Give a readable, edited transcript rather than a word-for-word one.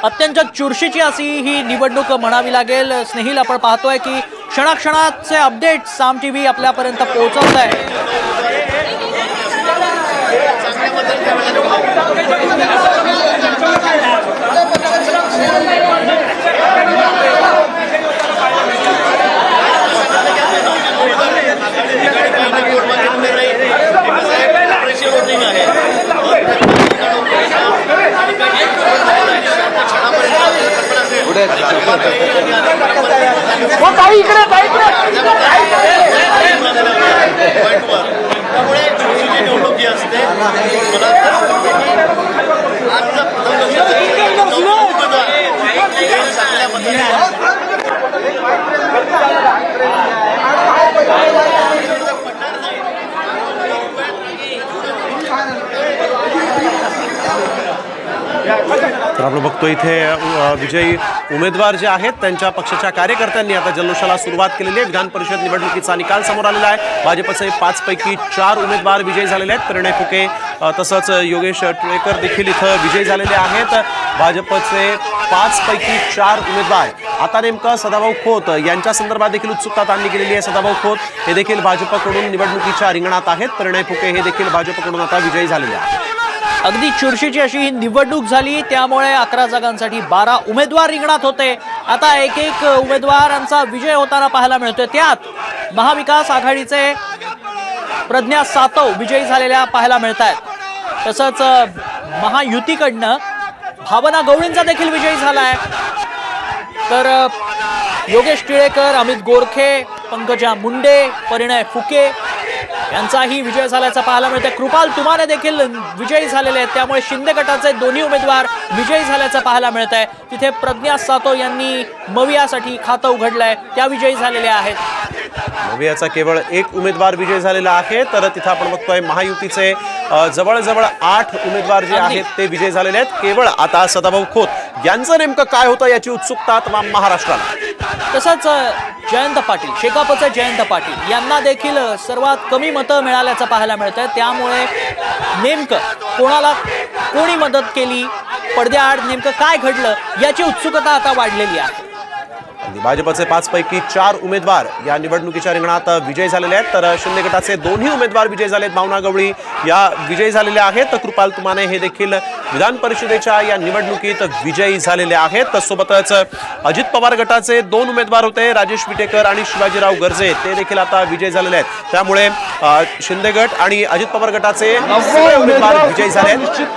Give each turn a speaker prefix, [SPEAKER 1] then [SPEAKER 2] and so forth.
[SPEAKER 1] अत्यंत चुरशीची अशी ही निवडणूक म्हणावी लागेल। स्नेहिल, आपण पाहतोय की क्षणाक्षणाचे अपडेट साम टीव्ही आपल्यापर्यंत पोहोचवत आहे।
[SPEAKER 2] तर आपण बघतो इथे विजयी उमेदवार जे आहेत त्यांच्या पक्षाच्या कार्यकर्त्यांनी आता जल्लोषाला सुरुवात केलेली आहे। विधान परिषद निवडणुकीचा निकाल समोर आलेला आहे। भाजपचे 5 पैकी 4 उमेदवार विजयी झालेले आहेत। परिणय फुके तसंच योगेश टिळेकर देखील इथं विजयी झालेले आहेत। भाजपचे 5 पैकी 4 उमेदवार आता नेमकं सदाभाऊ खोत यांच्या संदर्भात देखील उत्सुकता ताणली गेलेली आहे। सदाभाऊ खोत हे देखील भाजपकडून निवडणुकीच्या रिंगणात आहेत। परिणय फुके हे देखील भाजपकडून आता विजयी झालेले आहेत।
[SPEAKER 1] अगदी चुरशीची अशी ही निवडणूक झाली, त्यामुळे 11 जागांसाठी 12 उमेदवार रिंगणात होते। आता एक एक उमेदवारांचा विजय होताना पाहायला मिळतोय। त्यात महाविकास आघाडीचे प्रज्ञा सातव विजयी झालेल्या पाहायला मिळत आहेत। तसंच महायुतीकडनं भावना गवळींचा देखील विजयी झालाय। तर योगेश टिळेकर, अमित गोरखे, पंकजा मुंडे, परिणय फुके यांचाही विजय झाल्याचं पाहायला मिळतं। कृपाल तुमाने देखील विजयी झालेले आहेत, त्यामुळे शिंदे गटाचे दोन्ही उमेदवार विजयी झाल्याचं पाहायला मिळत आहे। तिथे प्रज्ञा सातव यांनी मवियासाठी खातं उघडलंय, त्या विजयी झालेल्या आहेत।
[SPEAKER 2] मवियाचा केवळ एक उमेदवार विजयी झालेला आहे। तर तिथे आपण बघतोय महायुतीचे जवळजवळ 8 उमेदवार जे आहेत ते विजयी झालेले आहेत। केवळ आता सदाभाऊ खोत यांचं नेमकं काय होतं याची उत्सुकता तमाम महाराष्ट्राला।
[SPEAKER 1] तसंच जयंत पाटील, शेकापचे जयंत पाटील यांना देखील सर्वात कमी मतं मिळाल्याचं पाहायला मिळतंय। त्यामुळे नेमकं कोणाला कोणी मदत केली, पडद्याआड नेमकं काय घडलं याची उत्सुकता आता वाढलेली आहे।
[SPEAKER 2] भाजपचे 5 पैकी 4 उमेदवार या निवडणुकीच्या रिंगणात विजयी झालेले आहेत। तर शिंदे गटाचे दोन्ही उमेदवार विजयी झालेत। भावना गवळी या विजयी झालेल्या आहेत। कृपाल तुमाने हे देखील विधान परिषदेच्या या निवडणुकीत विजयी झालेले आहेत। सोबतच अजित पवार गटाचे 2 उमेदवार होते, राजेश विटेकर आणि शिवाजीराव गर्जे, ते देखील आता विजयी झालेले आहेत। त्यामुळे शिंदे गट आणि अजित पवार गटाचे उमेदवार विजयी झाले आहेत।